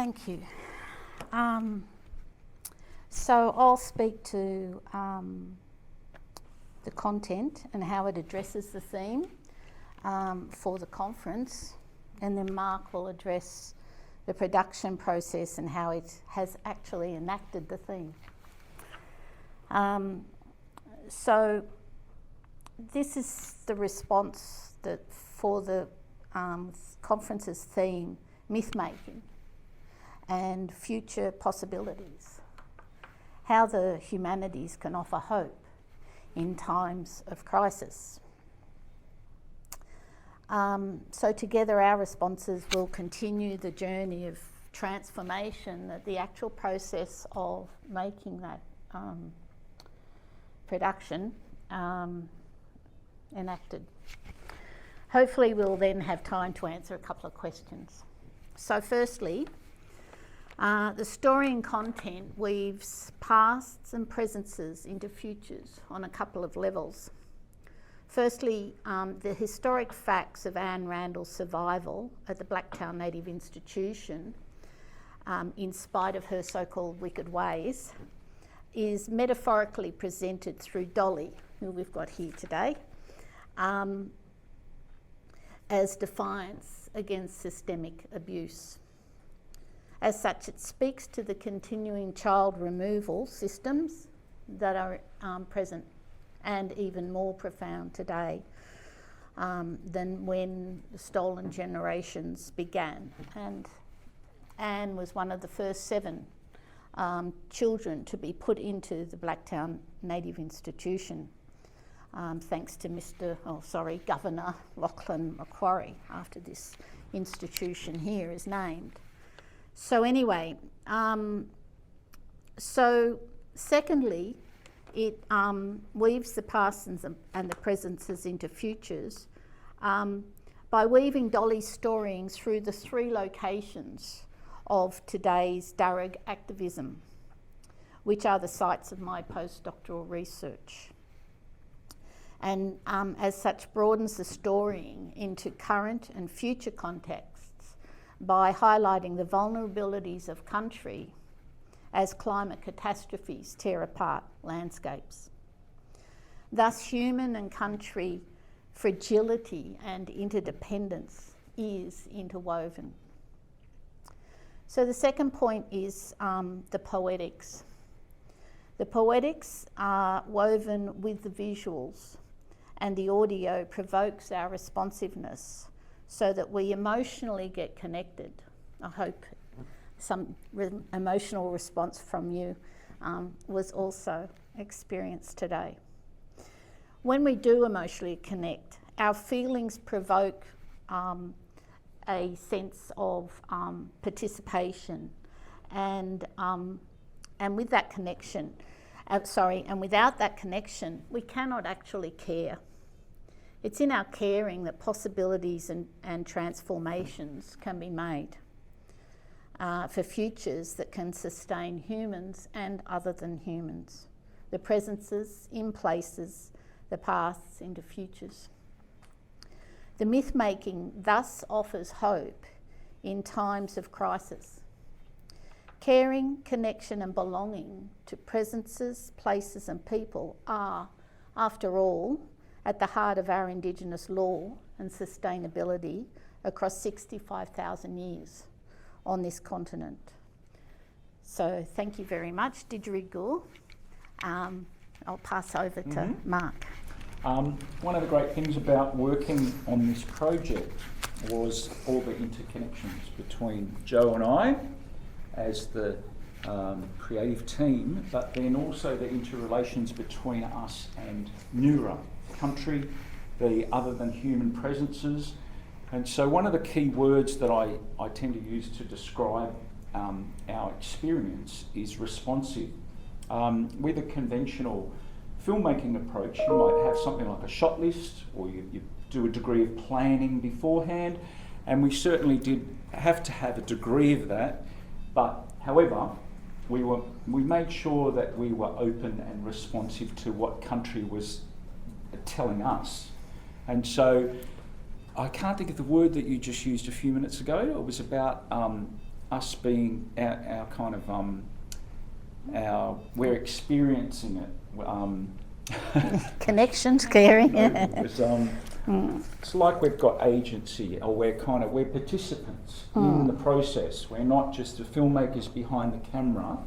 Thank you. So I'll speak to the content and how it addresses the theme for the conference, and then Mark will address the production process and how it has actually enacted the theme. So this is the response that for the conference's theme, myth-making and future possibilities, how the humanities can offer hope in times of crisis. So together our responses will continue the journey of transformation, that the actual process of making that production enacted. Hopefully we'll then have time to answer a couple of questions. So firstly, the story and content weaves pasts and presences into futures on a couple of levels. Firstly, the historic facts of Anne Randall's survival at the Blacktown Native Institution, in spite of her so-called wicked ways, is metaphorically presented through Dolly, who we've got here today, as defiance against systemic abuse. As such, it speaks to the continuing child removal systems that are present and even more profound today than when the stolen generations began. And Anne was one of the first 7 children to be put into the Blacktown Native Institution, thanks to Governor Lachlan Macquarie, after this institution here is named. So anyway, so secondly, it weaves the pasts and the presences into futures by weaving Dolly's storying through the 3 locations of today's Darug activism, which are the sites of my postdoctoral research. And as such broadens the storying into current and future contexts by highlighting the vulnerabilities of country as climate catastrophes tear apart landscapes. Thus, human and country fragility and interdependence is interwoven. So the second point is the poetics. The poetics are woven with the visuals, and the audio provokes our responsiveness so that we emotionally get connected. I hope some emotional response from you was also experienced today. When we do emotionally connect, our feelings provoke a sense of participation, and with that connection, and without that connection, we cannot actually care. It's in our caring that possibilities and transformations can be made for futures that can sustain humans and other than humans, the presences in places, the paths into futures. The myth-making thus offers hope in times of crisis. Caring, connection and belonging to presences, places and people are, after all, at the heart of our Indigenous law and sustainability across 65,000 years on this continent. So thank you very much, Didgeridoo. I'll pass over to Mark. One of the great things about working on this project was all the interconnections between Joe and I as the creative team, but then also the interrelations between us and Nura, country, the other than human presences. And so one of the key words that I tend to use to describe our experience is responsive. With a conventional filmmaking approach, you might have something like a shot list, or you do a degree of planning beforehand, and we certainly did have to have a degree of that. But however, we made sure that we were open and responsive to what country was telling us. And so I can't think of the word that you just used a few minutes ago. It was about us being our kind of we're experiencing it. Connections, caring. It's like we've got agency, or we're participants in the process. We're not just the filmmakers behind the camera.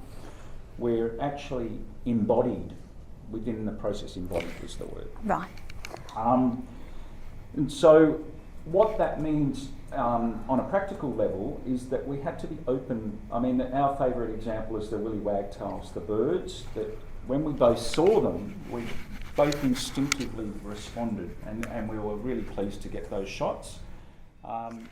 We're actually embodied within the process. Embodied is the word. Right. And so what that means on a practical level is that we had to be open. I mean, our favourite example is the willy wagtails, the birds, that when we both saw them, we both instinctively responded, and we were really pleased to get those shots.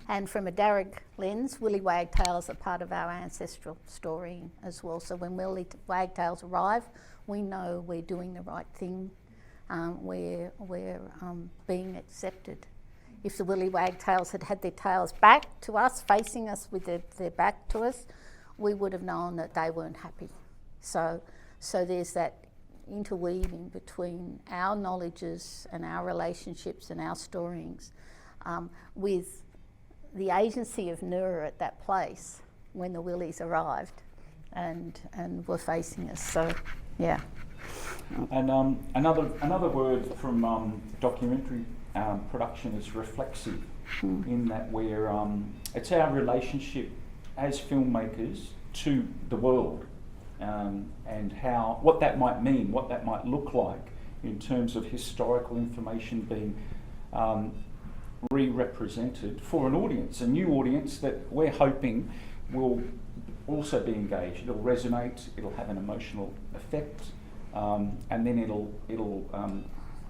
And from a Darug lens, willy wagtails are part of our ancestral story as well. So when willy wagtails arrive, we know we're doing the right thing. We're being accepted. If the willy wagtails had had their tails back to us, facing us with their back to us, we would have known that they weren't happy. So there's that interweaving between our knowledges and our relationships and our storyings with the agency of Nura at that place when the willies arrived and were facing us. So, yeah. And another word from documentary production is reflexive, in that we're it's our relationship as filmmakers to the world, and what that might mean, what that might look like in terms of historical information being re-represented for an audience, a new audience that we're hoping will also be engaged. It'll resonate, it'll have an emotional effect, and then it'll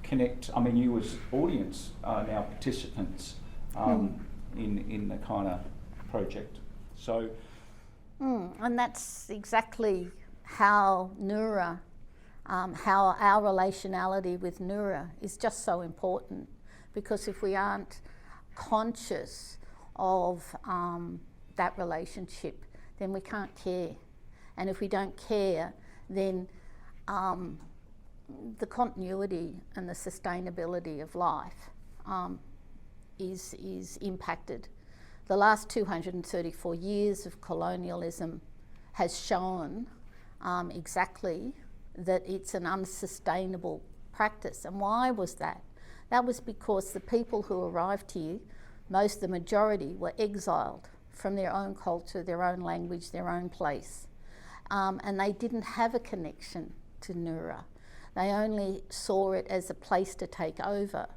connect. I mean, you as audience are now participants in the kind of project. So, and that's exactly how Nura, how our relationality with Nura is just so important, because if we aren't conscious of that relationship, then we can't care. And if we don't care, then the continuity and the sustainability of life is impacted. The last 234 years of colonialism has shown exactly that it's an unsustainable practice. And why was that? That was because the people who arrived here, the majority, were exiled from their own culture, their own language, their own place. And they didn't have a connection to Nura. They only saw it as a place to take over.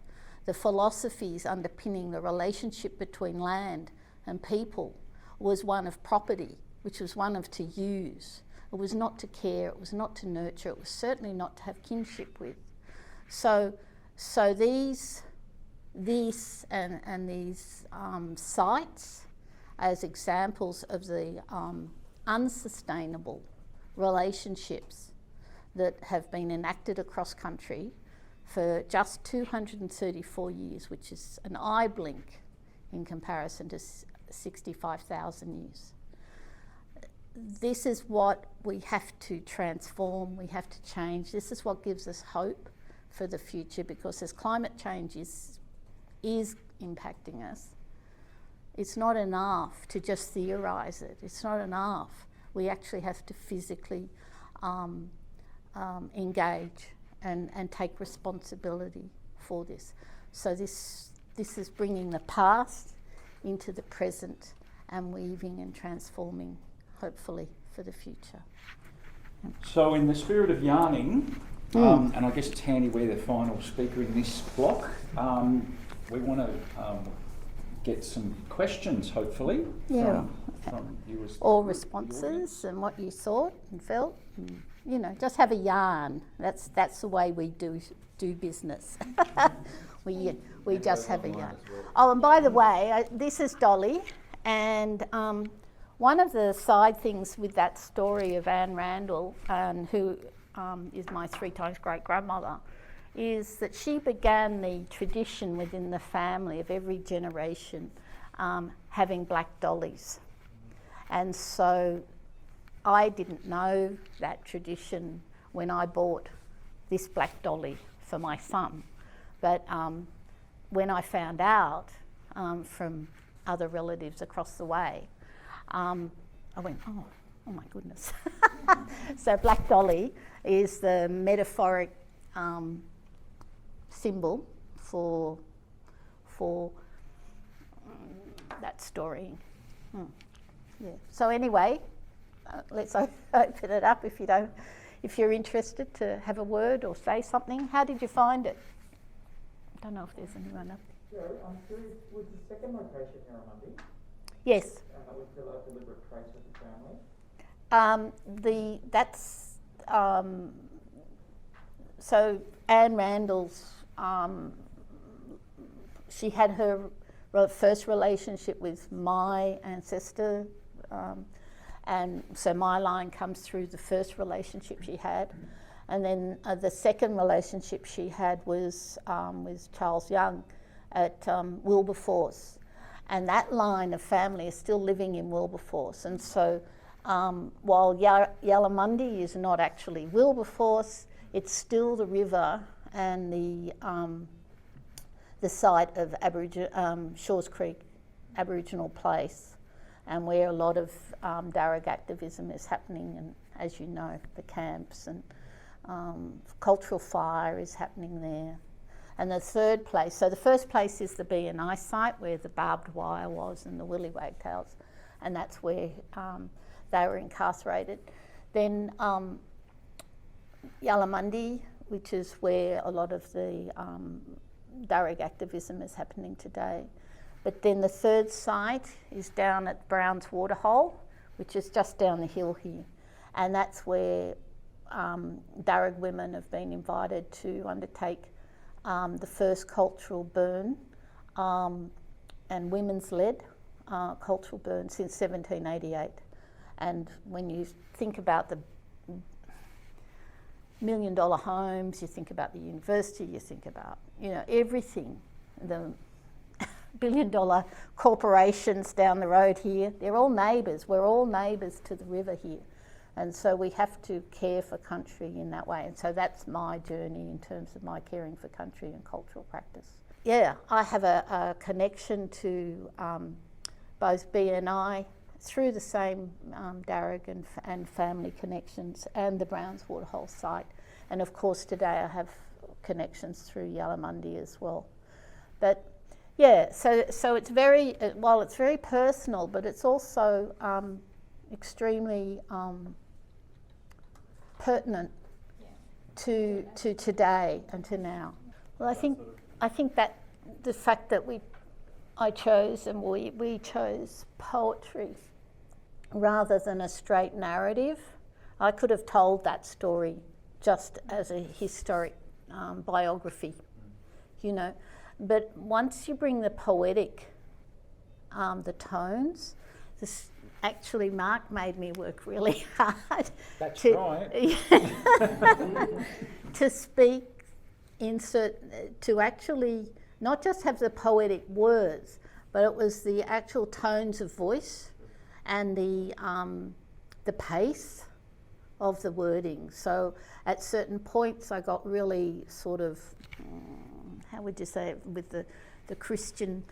The philosophies underpinning the relationship between land and people was one of property, which was one of to use. It was not to care, it was not to nurture, it was certainly not to have kinship with. So these sites as examples of the unsustainable relationships that have been enacted across country for just 234 years, which is an eye blink in comparison to 65,000 years. This is what we have to transform, we have to change. This is what gives us hope for the future, because as climate change is impacting us, it's not enough to just theorise it. It's not enough. We actually have to physically engage and take responsibility for this. So this is bringing the past into the present and weaving and transforming, hopefully, for the future. So in the spirit of yarning, and I guess it's handy we're the final speaker in this block, we want to get some questions, hopefully, from you as or responses and what you thought and felt. And, just have a yarn. That's the way we do business. we just have a yarn. Oh, and by the way, this is Dolly, and one of the side things with that story of Anne Randall, who is my 3 times great grandmother, is that she began the tradition within the family of every generation having black dollies. And so I didn't know that tradition when I bought this black dolly for my son. But when I found out from other relatives across the way, I went, oh my goodness. So Black Dolly is the metaphoric symbol for that story. Yeah. So anyway, let's open it up if you're interested to have a word or say something. How did you find it? I don't know if there's anyone up. Yeah, I'm curious, was the second location Humanities? Yes. Was there a deliberate choice of the family? So Anne Randall's, she had her first relationship with my ancestor, and so my line comes through the first relationship she had, and then the second relationship she had was with Charles Young at Wilberforce, and that line of family is still living in Wilberforce, and so while Yallamundi is not actually Wilberforce, it's still the river and the site of Shaw's Creek Aboriginal place, and where a lot of Darug activism is happening, and as you know, the camps and cultural fire is happening there. And the third place, so the first place is the B&I site where the barbed wire was and the willy wagtails, and that's where they were incarcerated. Then Yallamundi, which is where a lot of the Darug activism is happening today. But then the third site is down at Brown's Waterhole, which is just down the hill here. And that's where Darug women have been invited to undertake the first cultural burn and women's led cultural burn since 1788. And when you think about the $1 million homes, you think about the university, you think about, everything. The $1 billion corporations down the road here, they're all neighbours. We're all neighbours to the river here. And so we have to care for country in that way. And so that's my journey in terms of my caring for country and cultural practice. Yeah, I have a connection to both BNI through the same Darug and family connections and the Browns Waterhole site. And of course today I have connections through Yallamundi as well. But yeah, so it's very, while it's very personal, but it's also extremely pertinent to today and to now. Well, I think that the fact that I chose and we chose poetry rather than a straight narrative. I could have told that story just as a historic biography, But once you bring the poetic, the tones, actually Mark made me work really hard. That's right. To speak, to actually not just have the poetic words, but it was the actual tones of voice and the pace of the wording. So at certain points I got really sort of, how would you say it, with the Christian,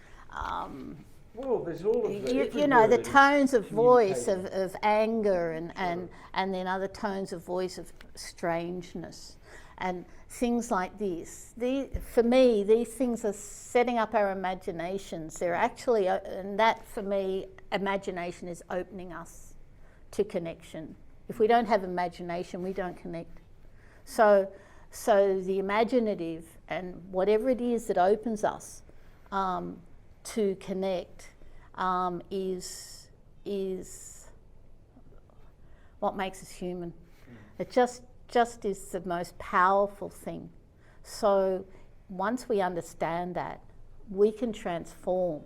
well, there's all of the tones of voice of anger and then other tones of voice of strangeness and things like this. For me, these things are setting up our imaginations. They're actually, and that for me, imagination is opening us to connection. If we don't have imagination, we don't connect. So the imaginative and whatever it is that opens us to connect is what makes us human. It just is the most powerful thing. So once we understand that, we can transform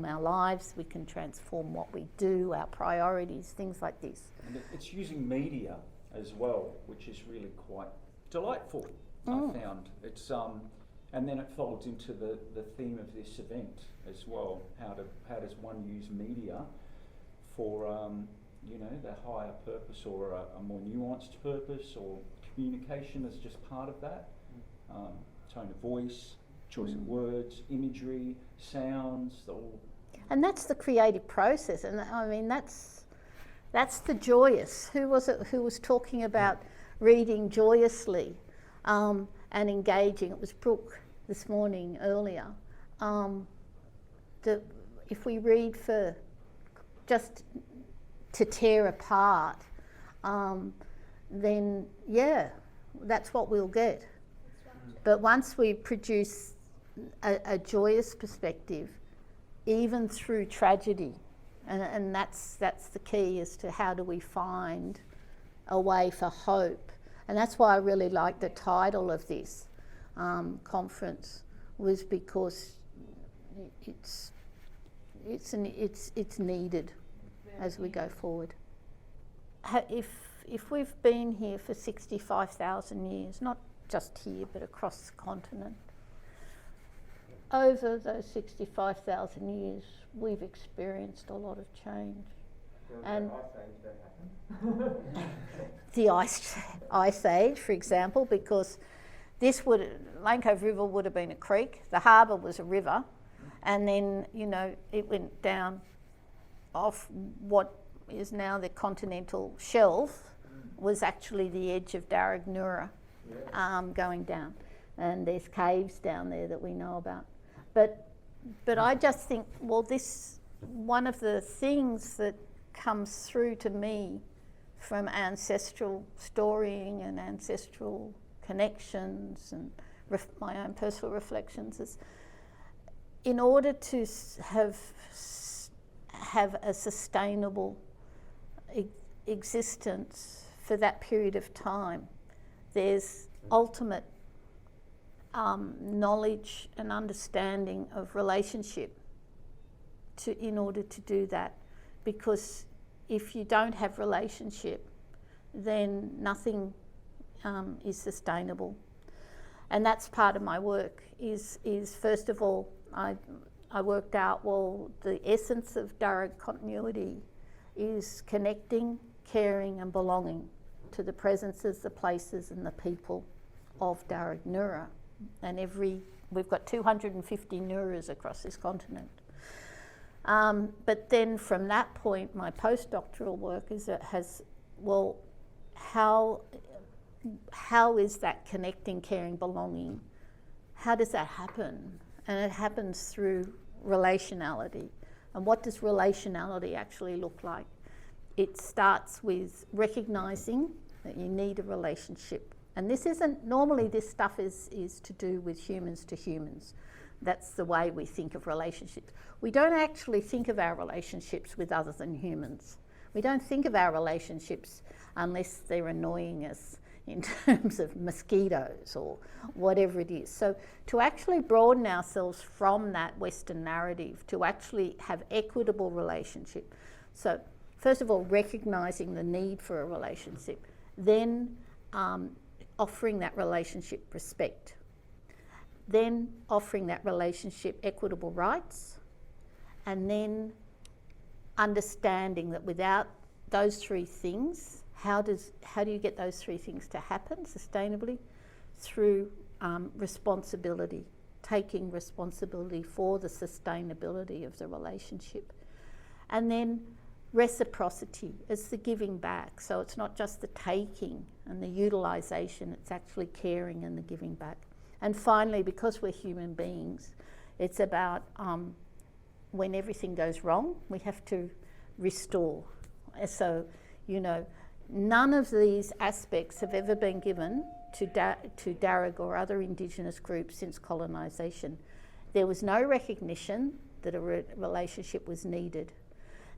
our lives, we can transform what we do, our priorities, things like this. And it's using media as well, which is really quite delightful, I found. It's and then it folds into the theme of this event as well. How does one use media for the higher purpose or a more nuanced purpose, or communication is just part of that. Tone of voice, choice of words, imagery, sounds, all. And that's the creative process, and I mean that's That's the joyous. Who was it who was talking about reading joyously and engaging? It was Brooke this morning earlier. If we read for just to tear apart, then yeah, that's what we'll get. But once we produce a joyous perspective, even through tragedy, and that's the key as to how do we find a way for hope. And that's why I really like the title of this conference, was because it's needed as we go forward. If we've been here for 65,000 years, not just here but across the continent, over those 65,000 years we've experienced a lot of change. And the ice age, for example, because Lane Cove River would have been a creek, the harbour was a river, and then, it went down off what is now the continental shelf, was actually the edge of Darug going down. And there's caves down there that we know about. But I just think, one of the things that comes through to me from ancestral storying and ancestral connections and my own personal reflections is, in order to have a sustainable existence for that period of time, there's ultimate knowledge and understanding of relationship in order to do that. Because if you don't have relationship, then nothing is sustainable. And that's part of my work, is first of all, I worked out, the essence of Darug continuity is connecting, caring and belonging to the presences, the places and the people of Darug Nura. And we've got 250 Nuras across this continent. But then from that point, my postdoctoral work how is that connecting, caring, belonging? How does that happen? And it happens through relationality. And what does relationality actually look like? It starts with recognising that you need a relationship. And this stuff is to do with humans to humans. That's the way we think of relationships. We don't actually think of our relationships with other than humans. We don't think of our relationships unless they're annoying us in terms of mosquitoes or whatever it is. So to actually broaden ourselves from that Western narrative, to actually have equitable relationship. So first of all, recognising the need for a relationship, then offering that relationship respect, then offering that relationship equitable rights, and then understanding that without those three things, how do you get those three things to happen sustainably? Through responsibility, taking responsibility for the sustainability of the relationship. And then reciprocity, it's the giving back. So it's not just the taking and the utilisation, it's actually caring and the giving back. And finally, because we're human beings, it's about when everything goes wrong, we have to restore. So, none of these aspects have ever been given to Darug or other Indigenous groups since colonisation. There was no recognition that a relationship was needed.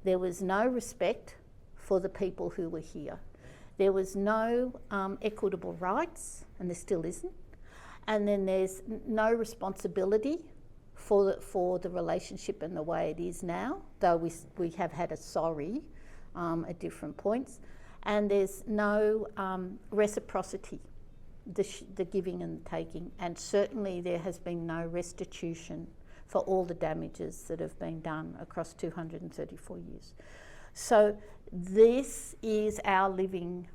There was no respect for the people who were here. There was no equitable rights, and there still isn't. And then there's no responsibility for the relationship and the way it is now, though we have had a sorry at different points. And there's no reciprocity, the giving and the taking. And certainly there has been no restitution for all the damages that have been done across 234 years. So this is our living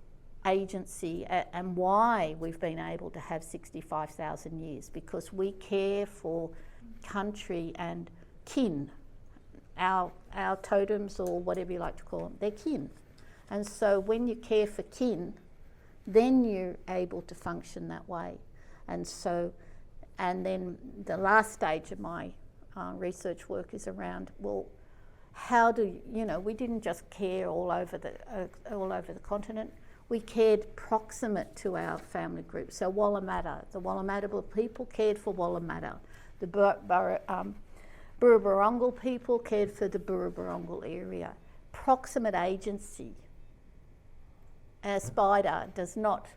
agency and why we've been able to have 65,000 years, because we care for country and kin. Our totems, or whatever you like to call them, they're kin. And so when you care for kin, then you're able to function that way. And so, and then the last stage of my research work is around, well, how do we didn't just care all over the continent. We cared proximate to our family group. So Wallamata, the Wallamatable people cared for Wallamata. The Burrabarungal people cared for the Burrabarungal area. Proximate agency. A spider does not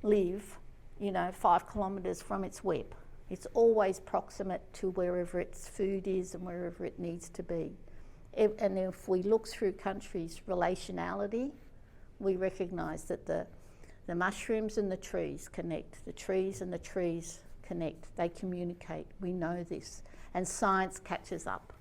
live, 5 kilometres from its web. It's always proximate to wherever its food is and wherever it needs to be. And if we look through countries' relationality, we recognise that the mushrooms and the trees connect. The trees and the trees connect. They communicate. We know this. And science catches up.